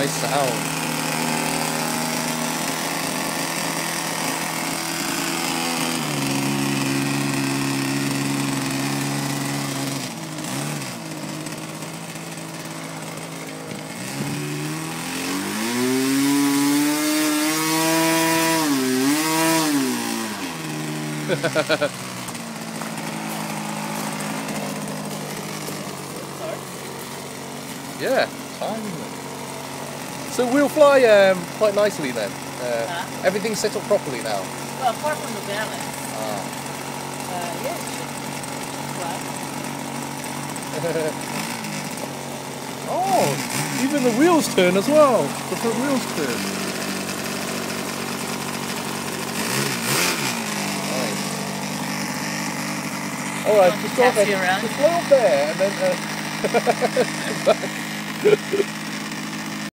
nice sound. Yeah, fine. So we'll fly quite nicely then. Everything's set up properly now. Well, apart from the balance. Yes. Oh, even the wheels turn as well. The front wheels turn. Nice. All right, just go up there. Just go up there and then.